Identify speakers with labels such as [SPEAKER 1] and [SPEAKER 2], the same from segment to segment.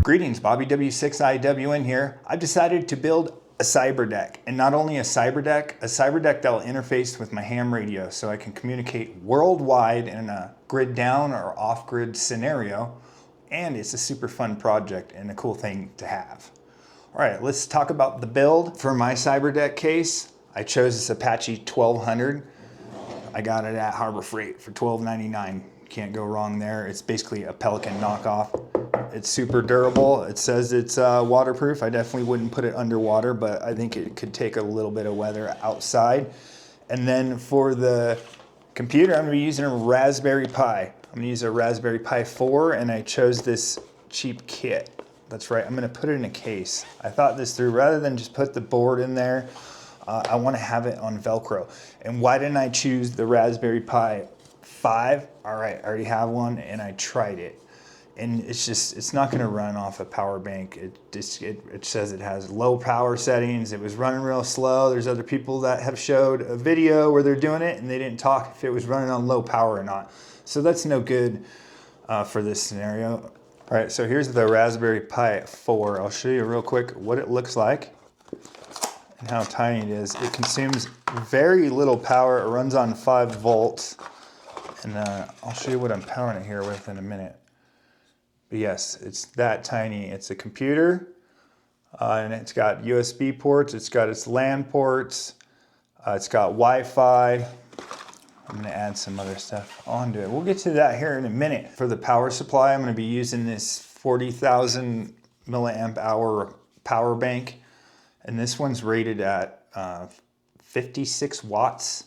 [SPEAKER 1] Greetings, Bobby W6IWN here. I've decided to build a Cyberdeck, and not only a Cyberdeck that'll interface with my ham radio so I can communicate worldwide in a grid down or off-grid scenario, and it's a super fun project and a cool thing to have. All right, let's talk about the build. For my Cyberdeck case, I chose this Apache 1200. I got it at Harbor Freight for $12.99. Can't go wrong there. It's basically a Pelican knockoff. It's super durable. It says it's waterproof. I definitely wouldn't put it underwater, but I think it could take a little bit of weather outside. And then for the computer, I'm gonna be using a Raspberry Pi. I'm gonna use a Raspberry Pi 4, and I chose this cheap kit. That's right, I'm gonna put it in a case. I thought this through. Rather than just put the board in there, I wanna have it on Velcro. And why didn't I choose the Raspberry Pi 5? All right, I already have one, and I tried it. And it's not gonna run off a power bank. It says it has low power settings. It was running real slow. There's other people that have showed a video where they're doing it and they didn't talk if it was running on low power or not. So that's no good for this scenario. All right, so here's the Raspberry Pi 4. I'll show you real quick what it looks like and how tiny it is. It consumes very little power. It runs on 5 volts. And I'll show you what I'm powering it here with in a minute. But yes, it's that tiny. It's a computer, and it's got USB ports. It's got its LAN ports. It's got Wi-Fi. I'm gonna add some other stuff onto it. We'll get to that here in a minute. For the power supply, I'm gonna be using this 40,000 milliamp hour power bank. And this one's rated at 56 watts.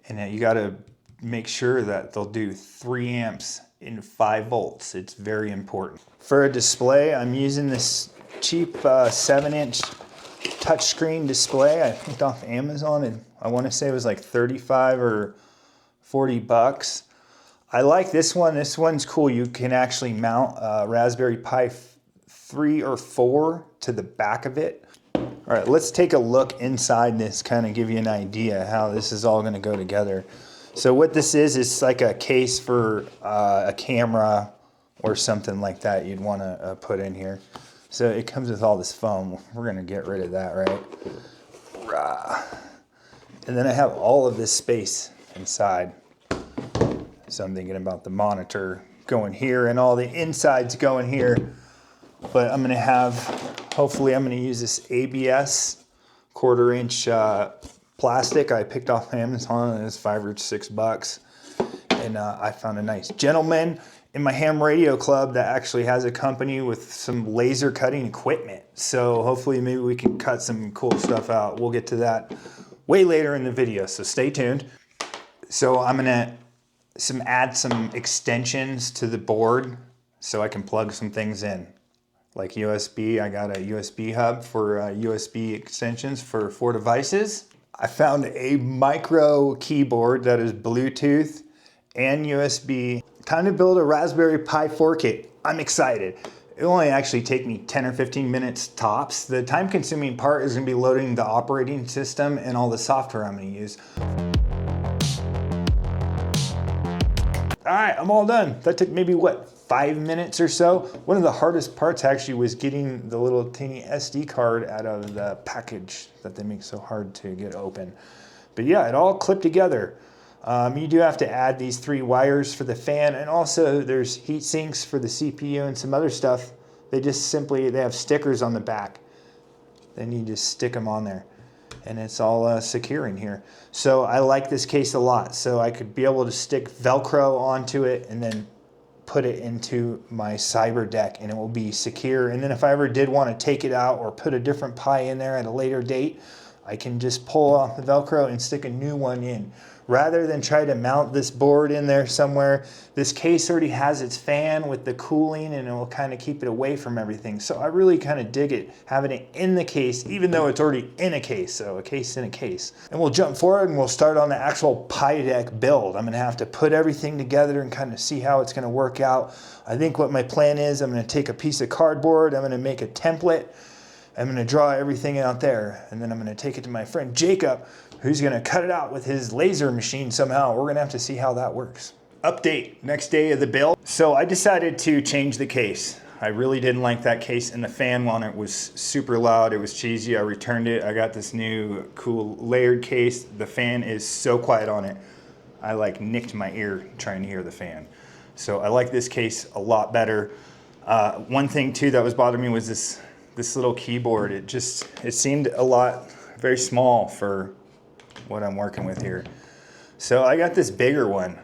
[SPEAKER 1] And you gotta make sure that they'll do 3 amps in 5 volts. It's very important. For a display, I'm using this cheap 7-inch touchscreen display. I picked off Amazon, and I want to say it was like 35 or 40 bucks. I like this one. This one's cool. You can actually mount a Raspberry Pi 3 or 4 to the back of it. All right, let's take a look inside this, kind of give you an idea how this is all going to go together. So what this is like a case for a camera or something like that you'd want to put in here. So it comes with all this foam. We're going to get rid of that, right? And then I have all of this space inside. So I'm thinking about the monitor going here and all the insides going here. But I'm going to have, hopefully I'm going to use this ABS 1/4-inch plastic I picked off Amazon, and it's $5 or $6. And I found a nice gentleman in my ham radio club that actually has a company with some laser cutting equipment. So hopefully maybe we can cut some cool stuff out. We'll get to that way later in the video, so stay tuned. So I'm gonna add some extensions to the board so I can plug some things in. Like USB, I got a USB hub for USB extensions for 4 devices. I found a micro keyboard that is Bluetooth and USB. Time to build a Raspberry Pi 4 kit. I'm excited. It'll only actually take me 10 or 15 minutes tops. The time consuming part is gonna be loading the operating system and all the software I'm gonna use. All right, I'm all done. That took maybe, what, 5 minutes or so? One of the hardest parts actually was getting the little teeny SD card out of the package that they make so hard to get open. But yeah, it all clipped together. You do have to add these 3 wires for the fan, and also there's heat sinks for the CPU and some other stuff. They have stickers on the back. Then you just stick them on there. And it's all secure in here. So I like this case a lot. So I could be able to stick Velcro onto it and then put it into my Cyberdeck, and it will be secure. And then if I ever did want to take it out or put a different Pi in there at a later date, I can just pull off the Velcro and stick a new one in. Rather than try to mount this board in there somewhere, this case already has its fan with the cooling, and it will kind of keep it away from everything. So I really kind of dig it, having it in the case, even though it's already in a case, so a case in a case. And we'll jump forward and we'll start on the actual Pi Deck build. I'm gonna have to put everything together and kind of see how it's gonna work out. I think what my plan is, I'm gonna take a piece of cardboard, I'm gonna make a template, I'm gonna draw everything out there, and then I'm gonna take it to my friend Jacob, who's gonna cut it out with his laser machine somehow. We're gonna have to see how that works. Update, next day of the build. So I decided to change the case. I really didn't like that case, and the fan on it was super loud. It was cheesy. I returned it. I got this new cool layered case. The fan is so quiet on it. I like nicked my ear trying to hear the fan. So I like this case a lot better. One thing too that was bothering me was this little keyboard. It seemed very small for what I'm working with here. So I got this bigger one.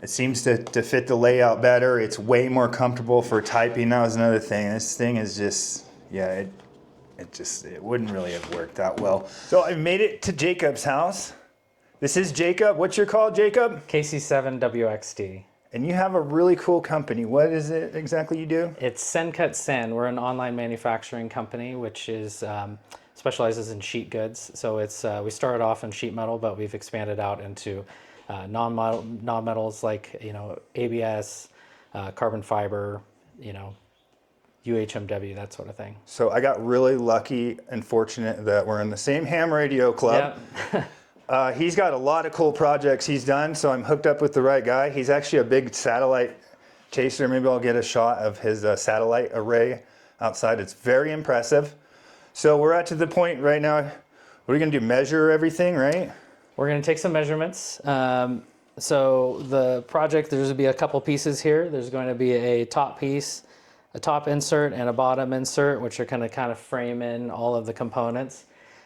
[SPEAKER 1] It seems to fit the layout better. It's way more comfortable for typing. That was another thing. This thing is just, yeah, it wouldn't really have worked that well. So I made it to Jacob's house. This is Jacob. What's your call, Jacob?
[SPEAKER 2] KC7WXD.
[SPEAKER 1] And you have a really cool company. What is it exactly you do?
[SPEAKER 2] It's Sen Cut Sen. We're an online manufacturing company which is specializes in sheet goods. So it's we started off in sheet metal, but we've expanded out into non-metals like ABS, carbon fiber, UHMW, that sort of thing.
[SPEAKER 1] So I got really lucky and fortunate that we're in the same ham radio club. Yep. He's got a lot of cool projects he's done, so I'm hooked up with the right guy. He's actually a big satellite chaser. Maybe I'll get a shot of his satellite array outside. It's very impressive. So we're at to the point right now. What are we gonna do? Measure everything, right?
[SPEAKER 2] We're gonna take some measurements. So the project, there's gonna be a couple pieces here. There's going to be a top piece, a top insert, and a bottom insert, which are gonna kind of frame in all of the components.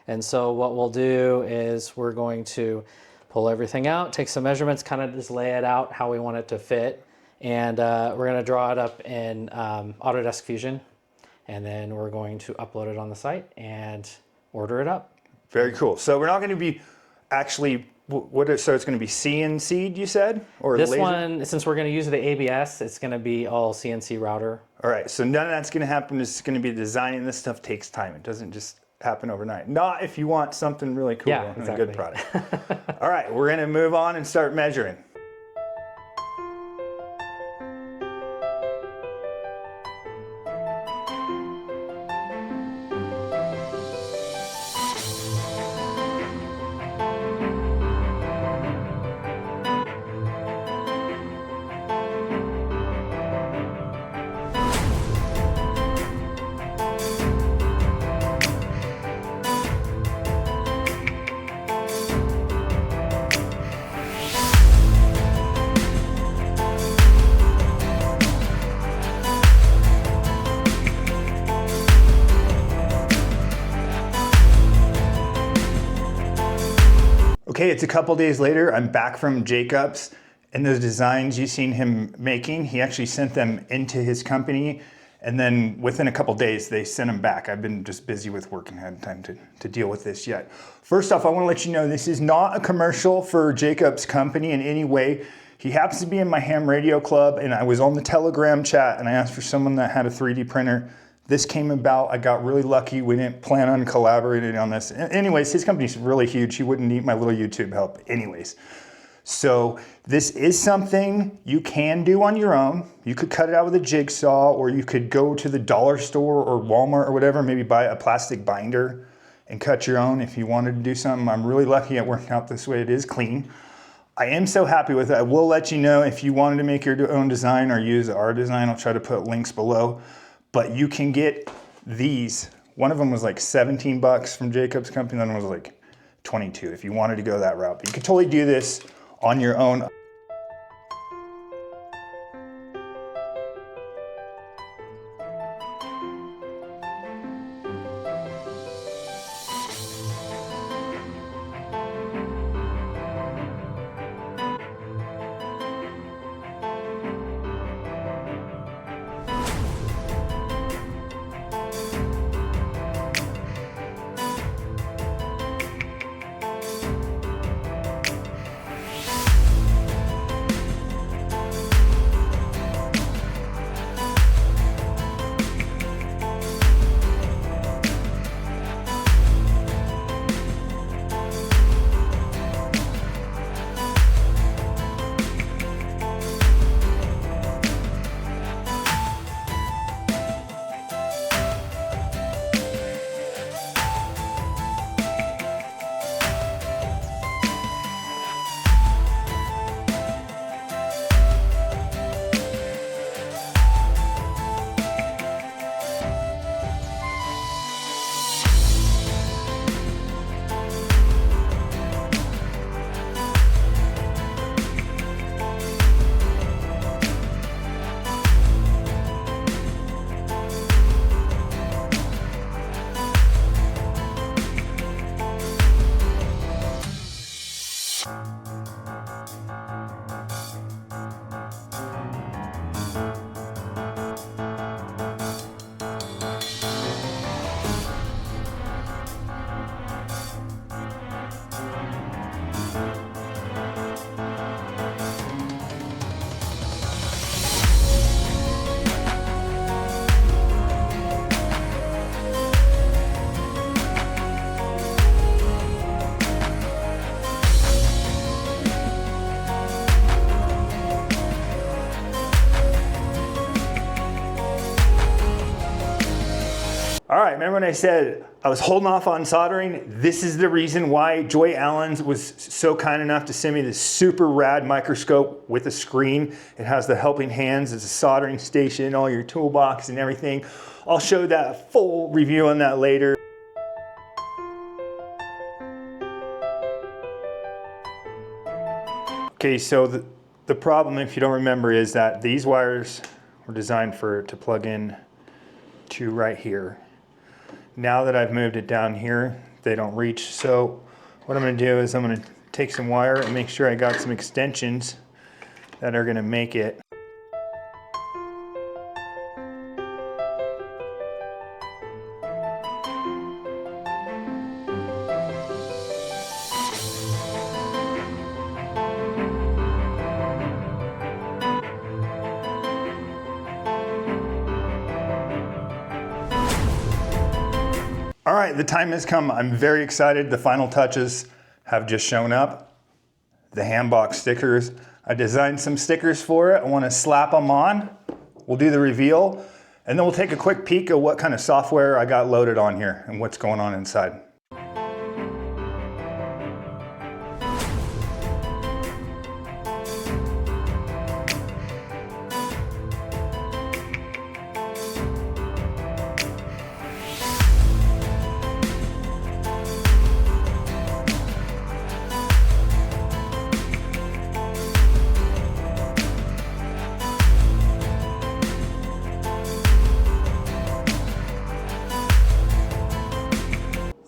[SPEAKER 2] And so what we'll do is we're going to pull everything out, take some measurements, kind of just lay it out how we want it to fit. And we're gonna draw it up in Autodesk Fusion. And then we're going to upload it on the site and order it up.
[SPEAKER 1] Very cool. So we're not gonna be actually, so it's gonna be CNC'd, you said? Or
[SPEAKER 2] this
[SPEAKER 1] laser?
[SPEAKER 2] one, since we're gonna use the ABS, it's gonna be all CNC router.
[SPEAKER 1] All right, so none of that's gonna happen. It's gonna be designing. This stuff takes time. It doesn't just happen overnight. Not if you want something really cool and
[SPEAKER 2] exactly.
[SPEAKER 1] a good product. All right, we're gonna move on and start measuring. Okay, it's a couple days later. I'm back from Jacob's, and those designs you've seen him making, he actually sent them into his company, and then within a couple days, they sent them back. I've been just busy with work and hadn't time to deal with this yet. First off, I wanna let you know this is not a commercial for Jacob's company in any way. He happens to be in my ham radio club, and I was on the Telegram chat, and I asked for someone that had a 3D printer. This came about, I got really lucky. We didn't plan on collaborating on this. Anyways, his company's really huge. He wouldn't need my little YouTube help anyways. So this is something you can do on your own. You could cut it out with a jigsaw, or you could go to the dollar store or Walmart or whatever, maybe buy a plastic binder and cut your own if you wanted to do something. I'm really lucky it worked out this way. It is clean. I am so happy with it. I will let you know if you wanted to make your own design or use our design. I'll try to put links below. But you can get these. One of them was like 17 bucks from Jacob's company, the other one was like 22 if you wanted to go that route. But you could totally do this on your own. All right, remember when I said I was holding off on soldering? This is the reason why Joy Allen's was so kind enough to send me this super rad microscope with a screen. It has the helping hands, it's a soldering station, all your toolbox and everything. I'll show that full review on that later. Okay, so the problem, if you don't remember, is that these wires were designed to plug in to right here. Now that I've moved it down here, they don't reach. So what I'm gonna do is I'm gonna take some wire and make sure I got some extensions that are gonna make it. All right, the time has come. I'm very excited. The final touches have just shown up. The handbox stickers. I designed some stickers for it. I want to slap them on. We'll do the reveal, and then we'll take a quick peek at what kind of software I got loaded on here and what's going on inside.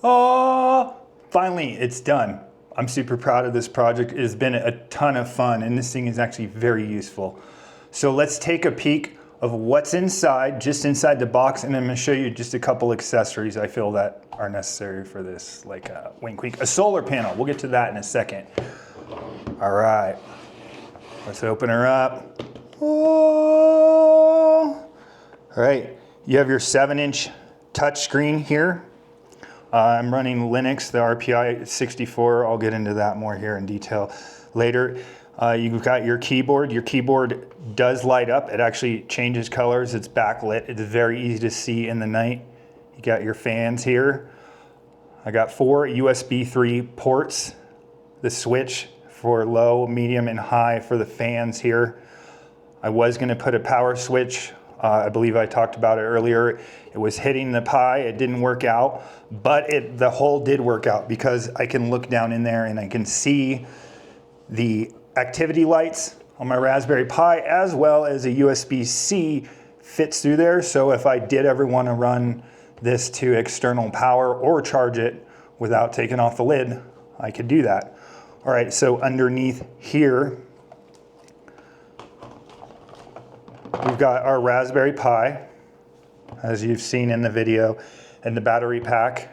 [SPEAKER 1] Oh, finally, it's done. I'm super proud of this project. It has been a ton of fun, and this thing is actually very useful. So let's take a peek of what's inside, just inside the box, and I'm gonna show you just a couple accessories I feel that are necessary for this, like a wink wink, a solar panel. We'll get to that in a second. All right, let's open her up. Oh. All right, you have your 7-inch touch screen here. I'm running Linux, the RPI 64. I'll get into that more here in detail later. You've got your keyboard. Your keyboard does light up. It actually changes colors. It's backlit. It's very easy to see in the night. You got your fans here. I got 4 USB 3 ports. The switch for low, medium, and high for the fans here. I was going to put a power switch. I believe I talked about it earlier. It was hitting the Pi, it didn't work out, but the hole did work out because I can look down in there and I can see the activity lights on my Raspberry Pi, as well as a USB-C fits through there. So if I did ever want to run this to external power or charge it without taking off the lid, I could do that. All right, so underneath here, we've got our Raspberry Pi, as you've seen in the video, and the battery pack.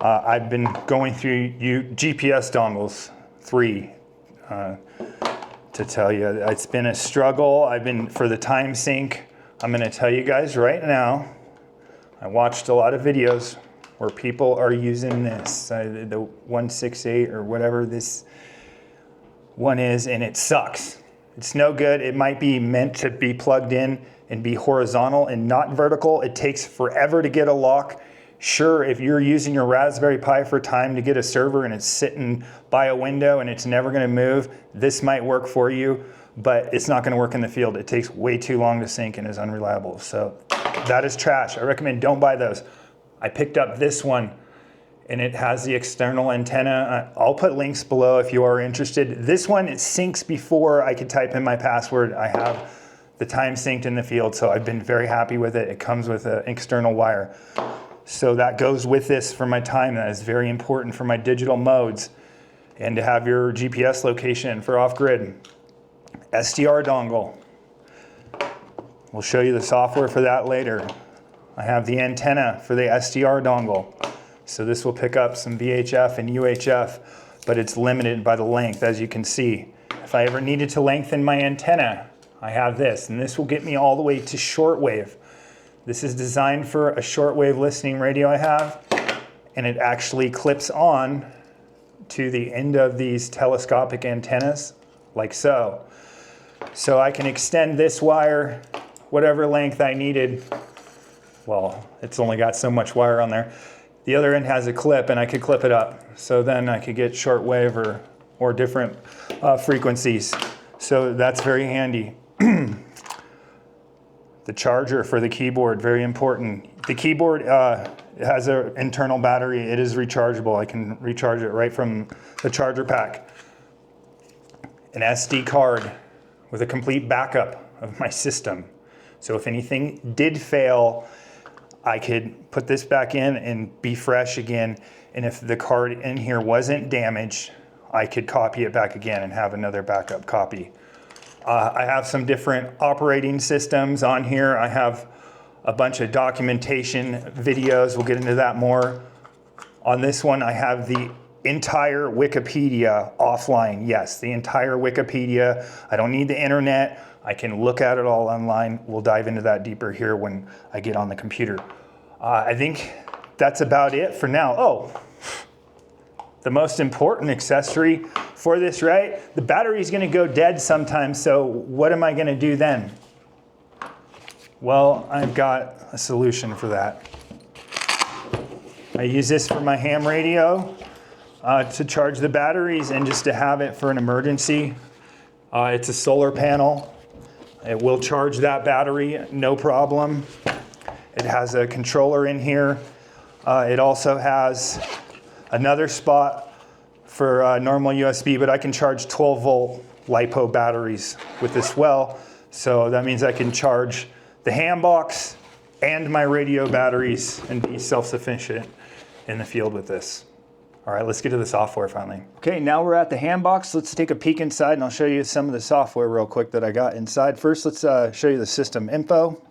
[SPEAKER 1] I've been going through GPS dongles, 3, to tell you. It's been a struggle. For the time sync, I'm gonna tell you guys right now, I watched a lot of videos where people are using this, the 168 or whatever this one is, and it sucks. It's no good. It might be meant to be plugged in and be horizontal and not vertical. It takes forever to get a lock. Sure, if you're using your Raspberry Pi for time to get a server and it's sitting by a window and it's never gonna move, this might work for you, but it's not gonna work in the field. It takes way too long to sync and is unreliable. So that is trash. I recommend don't buy those. I picked up this one and it has the external antenna. I'll put links below if you are interested. This one, it syncs before I can type in my password. I have the time synced in the field, so I've been very happy with it. It comes with an external wire. So that goes with this for my time. That is very important for my digital modes and to have your GPS location for off-grid. SDR dongle. We'll show you the software for that later. I have the antenna for the SDR dongle. So this will pick up some VHF and UHF, but it's limited by the length, as you can see. If I ever needed to lengthen my antenna, I have this, and this will get me all the way to shortwave. This is designed for a shortwave listening radio I have, and it actually clips on to the end of these telescopic antennas, like so. So I can extend this wire whatever length I needed. Well, it's only got so much wire on there. The other end has a clip, and I could clip it up. So then I could get shortwave or different frequencies. So that's very handy. The charger for the keyboard, very important. The keyboard has an internal battery. It is rechargeable. I can recharge it right from the charger pack. An SD card with a complete backup of my system. So if anything did fail, I could put this back in and be fresh again. And if the card in here wasn't damaged, I could copy it back again and have another backup copy. I have some different operating systems on here. I have a bunch of documentation videos. We'll get into that more. On this one, I have the entire Wikipedia offline. Yes, the entire Wikipedia. I don't need the internet. I can look at it all online. We'll dive into that deeper here when I get on the computer. I think that's about it for now. Oh, the most important accessory for this, right? The battery's gonna go dead sometime, so what am I gonna do then? Well, I've got a solution for that. I use this for my ham radio to charge the batteries and just to have it for an emergency. It's a solar panel. It will charge that battery, no problem. It has a controller in here. It also has another spot for normal USB, but I can charge 12-volt LiPo batteries with this well. So that means I can charge the ham box and my radio batteries and be self-sufficient in the field with this. All right, let's get to the software finally. Okay, now we're at the ham box. Let's take a peek inside and I'll show you some of the software real quick that I got inside. First, let's show you the system info.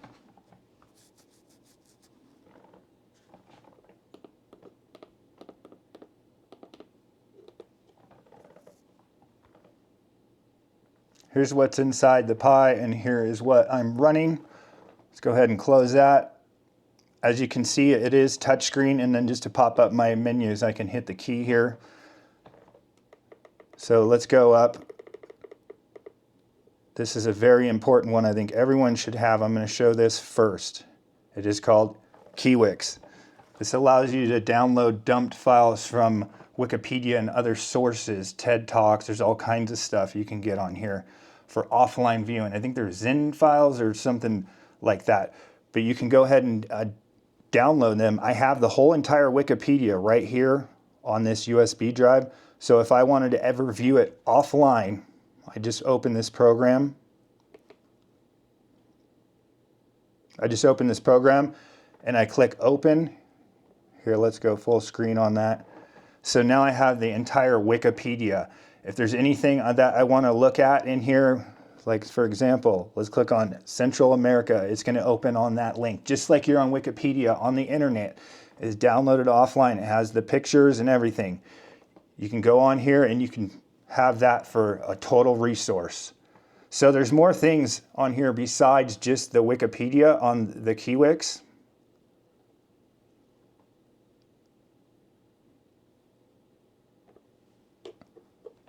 [SPEAKER 1] Here's what's inside the Pi, and here is what I'm running. Let's go ahead and close that. As you can see, it is touchscreen, and then just to pop up my menus, I can hit the key here. So let's go up. This is a very important one I think everyone should have. I'm going to show this first. It is called KeyWix. This allows you to download dumped files from Wikipedia and other sources, TED Talks, there's all kinds of stuff you can get on here for offline viewing. I think there's Zen files or something like that, but you can go ahead and download them. I have the whole entire Wikipedia right here on this USB drive. So if I wanted to ever view it offline, I just open this program. And I click open. Here, let's go full screen on that. So now I have the entire Wikipedia. If there's anything that I want to look at in here, like for example, let's click on Central America. It's going to open on that link, just like you're on Wikipedia on the internet. It's downloaded offline. It has the pictures and everything. You can go on here and you can have that for a total resource. So there's more things on here besides just the Wikipedia on the KeyWix.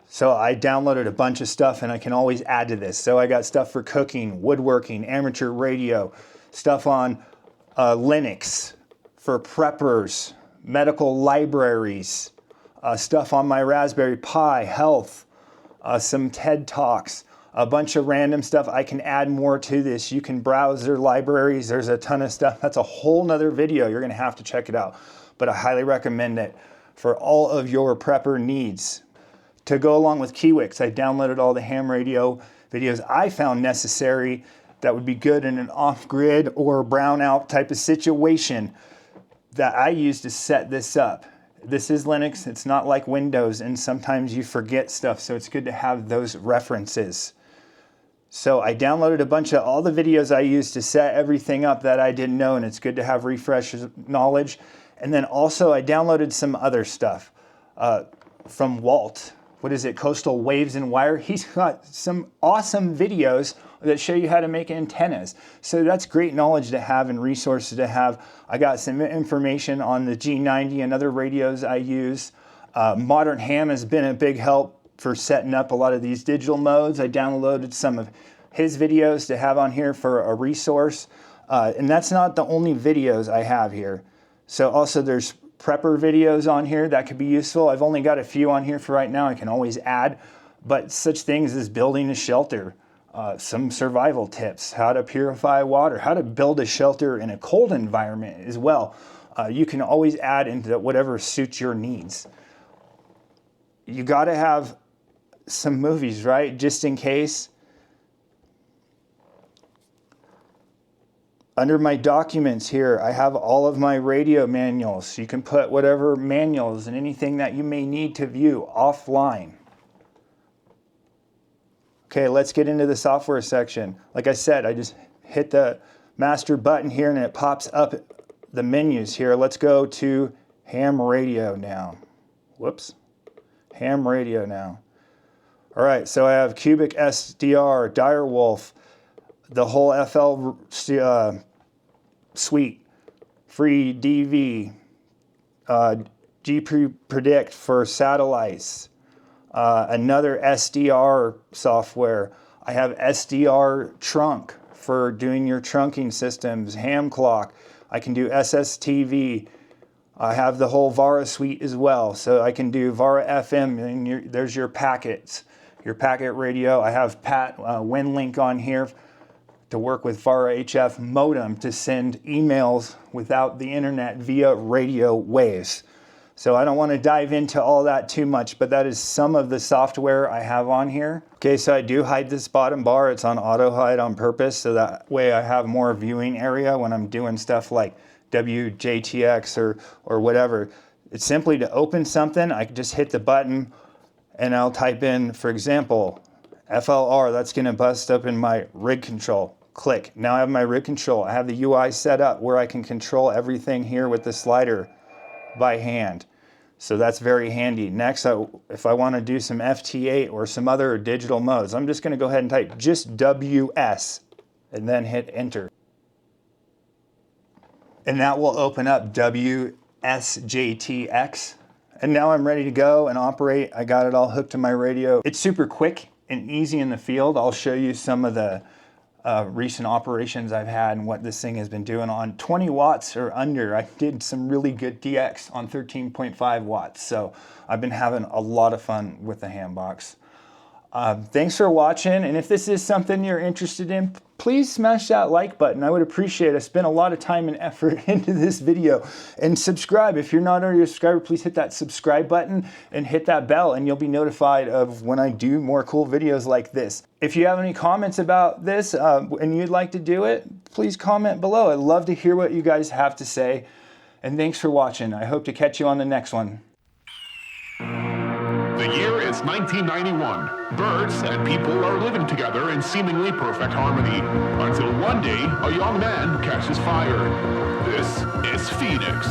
[SPEAKER 1] So I downloaded a bunch of stuff and I can always add to this. So I got stuff for cooking, woodworking, amateur radio, stuff on Linux for preppers, medical libraries, stuff on my Raspberry Pi, health, some TED Talks, a bunch of random stuff. I can add more to this. You can browse their libraries. There's a ton of stuff. That's a whole nother video. You're gonna have to check it out. But I highly recommend it for all of your prepper needs. To go along with KeyWix, I downloaded all the ham radio videos I found necessary that would be good in an off-grid or brownout type of situation that I use to set this up. This is Linux, it's not like Windows, and sometimes you forget stuff, so it's good to have those references. So I downloaded a bunch of all the videos I used to set everything up that I didn't know, and it's good to have refresh knowledge. And then also I downloaded some other stuff from Walt. What is it? Coastal Waves and Wire. He's got some awesome videos that show you how to make antennas. So that's great knowledge to have and resources to have. I got some information on the G90 and other radios I use. Modern Ham has been a big help for setting up a lot of these digital modes. I downloaded some of his videos to have on here for a resource. And that's not the only videos I have here. So also there's prepper videos on here that could be useful. I've only got a few on here for right now. I can always add, but such things as building a shelter, some survival tips, how to purify water, how to build a shelter in a cold environment as well. You can always add into whatever suits your needs. You got to have some movies, right? Just in case. Under my documents here, I have all of my radio manuals. You can put whatever manuals and anything that you may need to view offline. Okay, let's get into the software section. Like I said, I just hit the master button here and it pops up the menus here. Let's go to ham radio now. Whoops. Ham radio now. All right, so I have Cubic SDR, Direwolf, the whole FL suite, free DV, G-Predict for satellites, another SDR software. I have SDR Trunk for doing your trunking systems, ham clock. I can do SSTV. I have the whole VARA suite as well. So I can do VARA FM, and there's your packets, your packet radio. I have WinLink on here to work with VARA HF modem to send emails without the internet via radio waves. So I don't want to dive into all that too much, but that is some of the software I have on here. Okay, so I do hide this bottom bar. It's on auto hide on purpose, so that way I have more viewing area when I'm doing stuff like WJTX or whatever. It's simply to open something, I can just hit the button and I'll type in, for example, FLR. That's going to bust up in my rig control. Click. Now I have my rig control. I have the UI set up where I can control everything here with the slider by hand. So that's very handy. Next, if I want to do some FT8 or some other digital modes, I'm just going to go ahead and type just WS and then hit enter. And that will open up WSJTX. And now I'm ready to go and operate. I got it all hooked to my radio. It's super quick and easy in the field. I'll show you some of the recent operations I've had and what this thing has been doing on 20 watts or under. I did some really good DX on 13.5 watts. So I've been having a lot of fun with the Hambox. Thanks for watching. And if this is something you're interested in, please smash that like button. I would appreciate it. I spent a lot of time and effort into this video. And subscribe. If you're not already a subscriber, please hit that subscribe button and hit that bell and you'll be notified of when I do more cool videos like this. If you have any comments about this and you'd like to do it, please comment below. I'd love to hear what you guys have to say. And thanks for watching. I hope to catch you on the next one.
[SPEAKER 3] The year is 1991. Birds and people are living together in seemingly perfect harmony. Until one day, a young man catches fire. This is Phoenix.